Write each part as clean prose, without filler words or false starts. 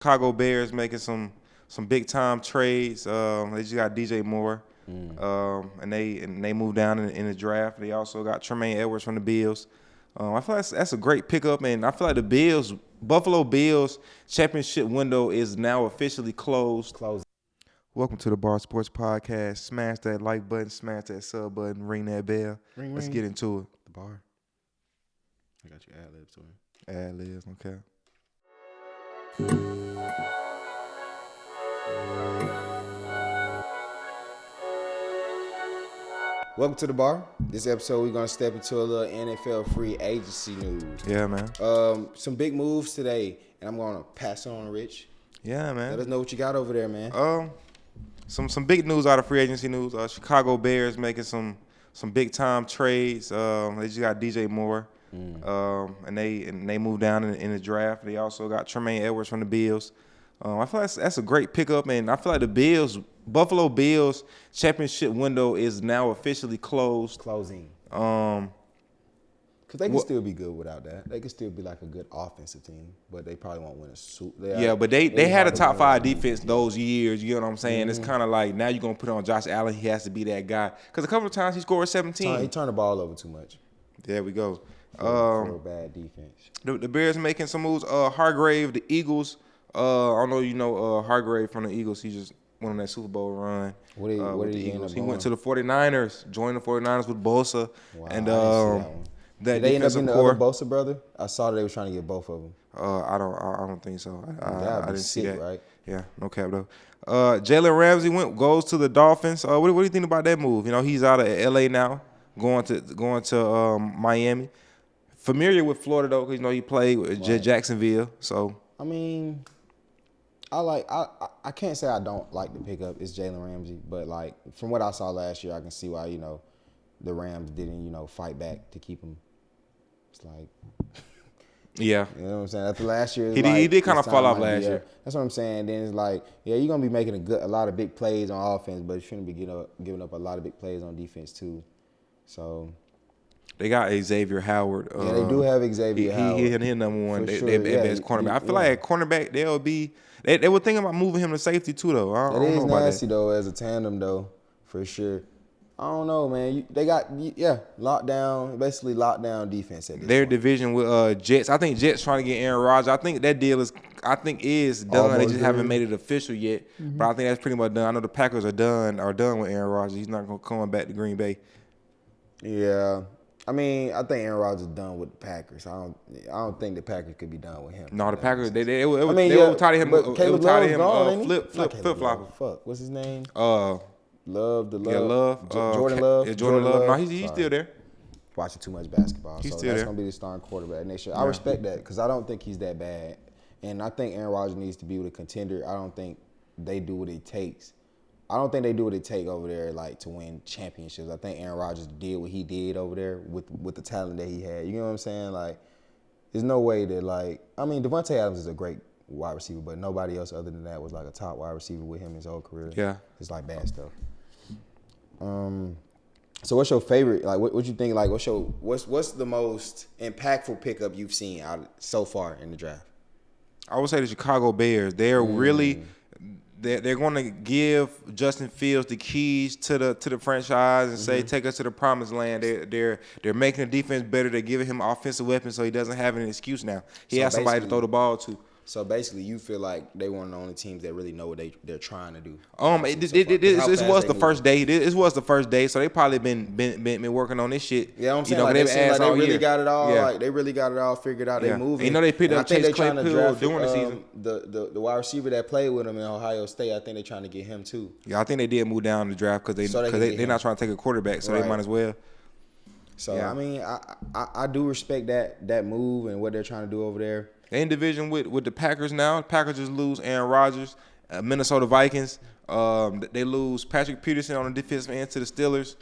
Chicago Bears making some big time trades. They just got DJ Moore, and they moved down in the draft. They also got Tremaine Edwards from the Bills. I feel like that's a great pickup, and I feel like Buffalo Bills championship window is now officially closed. Welcome to the Bar Sports Podcast. Smash that like button, smash that sub button, ring that bell. Let's get into it. The bar. I got you ad-libs to him. Ad-libs, okay. Welcome to the bar. This episode, we're going to step into a little NFL free agency news. Yeah, man. Some big moves today, and I'm going to pass it on to Rich. Yeah, man. Let us know what you got over there, man. Some big news out of free agency news. Chicago Bears making some big time trades. They just got DJ Moore, and they moved down in the draft. They also got Tremaine Edwards from the Bills. I feel like that's a great pickup, and I feel like the Buffalo Bills championship window is now officially closed. Closing. Because they can still be good without that. They can still be like a good offensive team, but they probably won't win a suit. But they had a top 5 defense those years. You know what I'm saying? It's kind of like now you're going to put on Josh Allen. He has to be that guy. Because a couple of times he scored 17. He turned the ball over too much. There we go. For a bad defense. The Bears making some moves. Hargrave, the Eagles. I don't know you know Hargrave from the Eagles. He just went on that Super Bowl run. What did he end up He going? went to the 49ers, joined the 49ers with Bosa. Wow, and did they end up getting the other Bosa brother? I saw that they were trying to get both of them. I don't think so. I didn't see that. Right? Yeah, no cap though. Jalen Ramsey goes to the Dolphins. What do you think about that move? You know, he's out of LA now, going to Miami. Familiar with Florida though, because you know he played with Jacksonville. So I mean, I can't say I don't like the pickup. It's Jalen Ramsey, but like from what I saw last year, I can see why the Rams didn't fight back to keep him. It's like, yeah, you know what I'm saying. After last year, he did kind of fall off last year. That's what I'm saying. Then it's like, yeah, you're gonna be making a lot of big plays on offense, but you shouldn't be giving up a lot of big plays on defense too. So. They got Xavier Howard. Yeah, they do have Xavier Howard. He number one. They sure. best cornerback. I feel like at cornerback they'll be. They were thinking about moving him to safety too, though. I don't know about nasty though as a tandem though, for sure. I don't know, man. They got lockdown defense at this Their point. Division with Jets. I think Jets trying to get Aaron Rodgers. I think that deal is done. Almost they just haven't done. made it official yet. But I think that's pretty much done. I know the Packers are done with Aaron Rodgers. He's not going to come back to Green Bay. Yeah. I mean, I think Aaron Rodgers is done with the Packers. I don't think the Packers could be done with him. No, the Packers they were tired of him. But Caleb Love's gone, flip flopper. Fuck, what's his name? Love. Yeah, Love. Jordan Love. Yeah, Jordan Love. No, he's still there. Watching too much basketball. He's so still that's there. going to be the starting quarterback next year. I respect that because I don't think he's that bad. And I think Aaron Rodgers needs to be with a contender. I don't think they do what it takes. I don't think they do what it takes over there like to win championships. I think Aaron Rodgers did what he did over there with the talent that he had. You know what I'm saying? Like, there's no way that Devontae Adams is a great wide receiver, but nobody else other than that was like a top wide receiver with him his whole career. Yeah. It's like bad stuff. So what's your favorite? Like, what you think? Like, what's the most impactful pickup you've seen out so far in the draft? I would say the Chicago Bears. They're really they're going to give Justin Fields the keys to the franchise and say take us to the promised land. They're making the defense better. They're giving him offensive weapons so he doesn't have an excuse now. He has somebody to throw the ball to. So basically, you feel like they one of the only teams that really know what they're trying to do. This was the first day. This was the first day, so they probably been working on this shit. Yeah, I'm saying they really got it all. Yeah. Like they really got it all figured out. They moving. You know they picked up Chase Claypool during the season. The wide receiver that played with him in Ohio State, I think they're trying to get him too. Yeah, I think they did move down the draft because they're not trying to take a quarterback, so they might as well. So I mean, I do respect that move and what they're trying to do over there. They in division with the Packers now. Packers just lose Aaron Rodgers. Minnesota Vikings, they lose Patrick Peterson on the defensive end to the Steelers.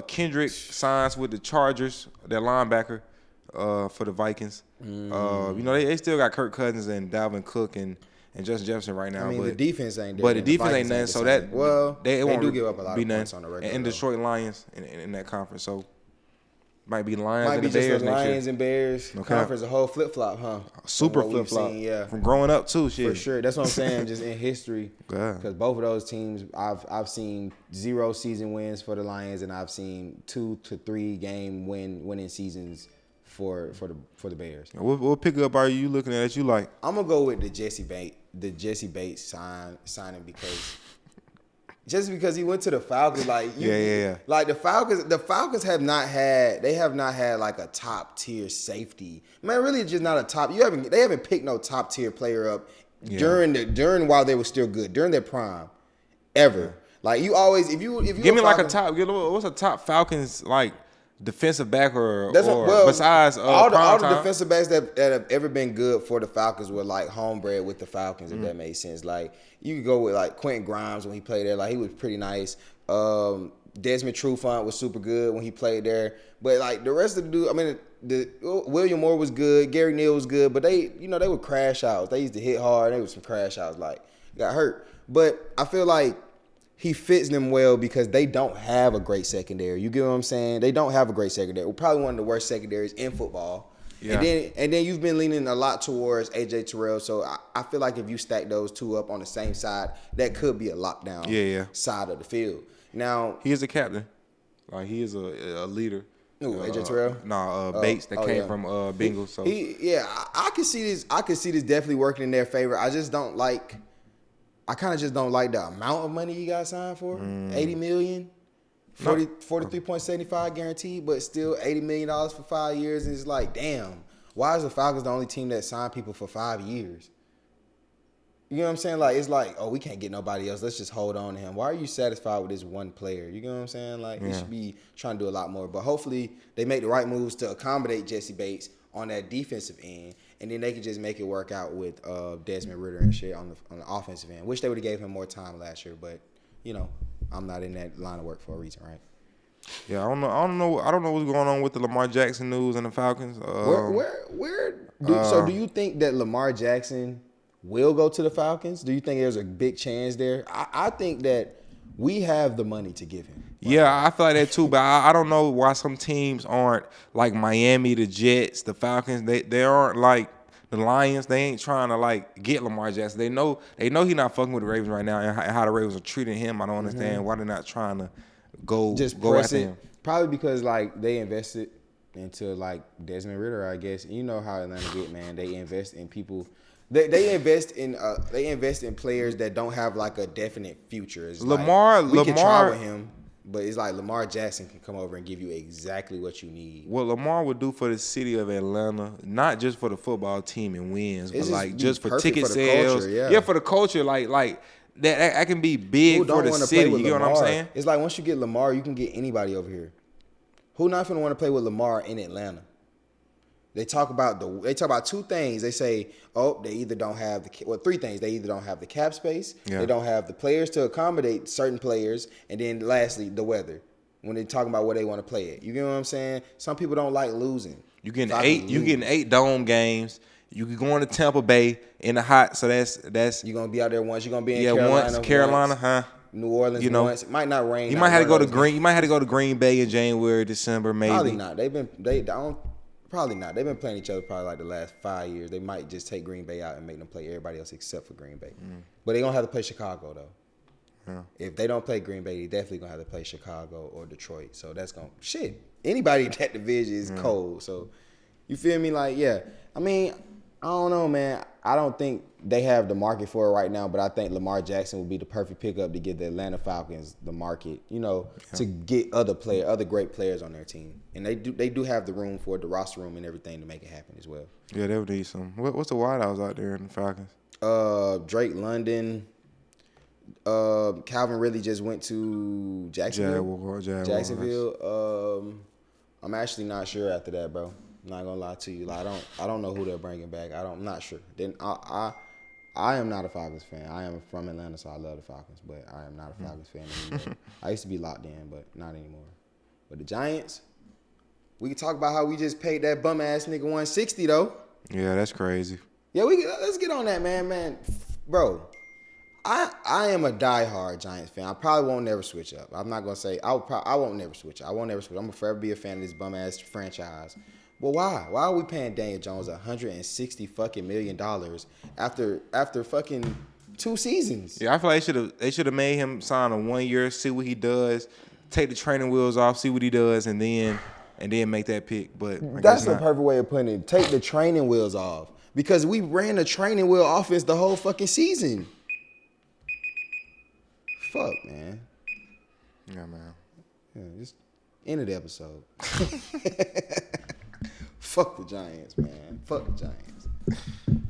Kendrick signs with the Chargers, their linebacker, for the Vikings. They still got Kirk Cousins and Dalvin Cook and Justin Jefferson right now. I mean, the defense ain't there. But the defense ain't nothing, so that they won't do give up a lot of points nothing. on the regular. And Detroit Lions in that conference, so. Might be Lions Might and be the just Bears the next year. Lions and Bears conference, a whole flip flop, huh? Super From what we've flip flop. seen, yeah. From growing up too, shit. For sure. That's what I'm saying. Just in history, Yeah. because both of those teams, I've seen 0 season wins for the Lions, and I've seen 2 to 3 game winning seasons for the Bears. What pickup are you looking at that you like? I'm gonna go with the Jesse Bates signing because he went to the Falcons. Like Yeah. Like the Falcons have not had like a top tier safety. Man, really just not a top. They haven't picked no top tier player up during while they were still good, during their prime, ever. Like you always if you give me like a top. What's a top Falcons like defensive back besides all the time? defensive backs that have ever been good for the Falcons were like homebred with the Falcons, if that made sense. Like you could go with like Quentin Grimes when he played there, like he was pretty nice. Desmond Trufant was super good when he played there, but like the rest of the dude, I mean, William Moore was good, Gary Neal was good, but they were crash outs. They used to hit hard. They were some crash outs, like got hurt. But I feel like he fits them well because they don't have a great secondary. You get what I'm saying? They don't have a great secondary. We're probably one of the worst secondaries in football. Yeah. And then you've been leaning a lot towards AJ Terrell. So I feel like if you stack those two up on the same side, that could be a lockdown side of the field. Now he is a captain. Like he is a leader. Ooh, AJ Terrell? Bates that came from Bengals. So I can see this. I can see this definitely working in their favor. I just don't like. I kind of just don't like the amount of money you got signed for. $80 million, 43.75 guaranteed, but still $80 million for 5 years. And it's like, damn, why is the Falcons the only team that signed people for 5 years? You know what I'm saying? Like, it's like, oh, we can't get nobody else. Let's just hold on to him. Why are you satisfied with this one player? You know what I'm saying? Like, we should be trying to do a lot more. But hopefully they make the right moves to accommodate Jesse Bates on that defensive end, and then they can just make it work out with Desmond Ridder and shit on the offensive end. Wish they would have gave him more time last year, but I'm not in that line of work for a reason, right? Yeah, I don't know what's going on with the Lamar Jackson news and the Falcons. So do you think that Lamar Jackson will go to the Falcons? Do you think there's a big chance there? I think that we have the money to give him. Yeah, I feel like that too, but I don't know why some teams aren't like Miami, the Jets, the Falcons. They aren't like the Lions. They ain't trying to like get Lamar Jackson. They know he's not fucking with the Ravens right now, and how the Ravens are treating him. I don't understand why they're not trying to go after him. Probably because like they invested into like Desmond Ridder, I guess. You know how Atlanta get, man. They invest in people. They invest in players that don't have like a definite future. It's Lamar can try with him, but it's like Lamar Jackson can come over and give you exactly what you need. What Lamar would do for the city of Atlanta, not just for the football team and wins, but like just for ticket sales. Culture, for the culture, like that can be big for the city. You know what I'm saying? It's like once you get Lamar, you can get anybody over here. Who not gonna want to play with Lamar in Atlanta? They talk about two things. They say, they either don't have three things. They either don't have the cap space, they don't have the players to accommodate certain players, and then lastly, the weather. When they talking about where they want to play it, you get what I'm saying? Some people don't like losing. You getting 8 dome games. You going to Tampa Bay in the hot, so that's you're gonna be out there once. You're gonna be in Carolina, New Orleans. Once. It might not rain. You might have to go to Green. You might have to go to Green Bay in January, December, maybe. Probably not. Probably not. They've been playing each other probably like the last 5 years. They might just take Green Bay out and make them play everybody else except for Green Bay. But they're going to have to play Chicago, though. Yeah. If they don't play Green Bay, they definitely going to have to play Chicago or Detroit. So that's going to – shit. Anybody in that division is cold. So you feel me? Like, yeah. I mean, I don't know, man. I don't think they have the market for it right now, but I think Lamar Jackson would be the perfect pickup to give the Atlanta Falcons the market, to get other great players on their team. And they do have the room for it, the roster room and everything to make it happen as well. Yeah, they would need some. What's the wideouts out there in the Falcons? Drake London. Calvin Ridley just went to Jacksonville. Jacksonville. I'm actually not sure after that, bro. I'm not gonna lie to you. Like, I don't know who they're bringing back. I'm not sure. Then I am not a Falcons fan. I am from Atlanta, so I love the Falcons, but I am not a Falcons fan anymore. I used to be locked in, but not anymore. But the Giants, we can talk about how we just paid that bum ass nigga $160 though. Yeah, that's crazy. Yeah, let's get on that, man. Bro, I am a diehard Giants fan. I probably won't never switch up. I'm not gonna say I won't never switch up. I won't never switch. I'm gonna forever be a fan of this bum ass franchise. But why? Why are we paying Daniel Jones $160 fucking million after fucking 2 seasons? Yeah, I feel like they should have made him sign a 1 year, see what he does, take the training wheels off, see what he does, and then make that pick. But that's the perfect way of putting it. Take the training wheels off because we ran a training wheel offense the whole fucking season. Fuck, man. Yeah, man. Yeah, just end of the episode. Fuck the Giants, man. Fuck the Giants.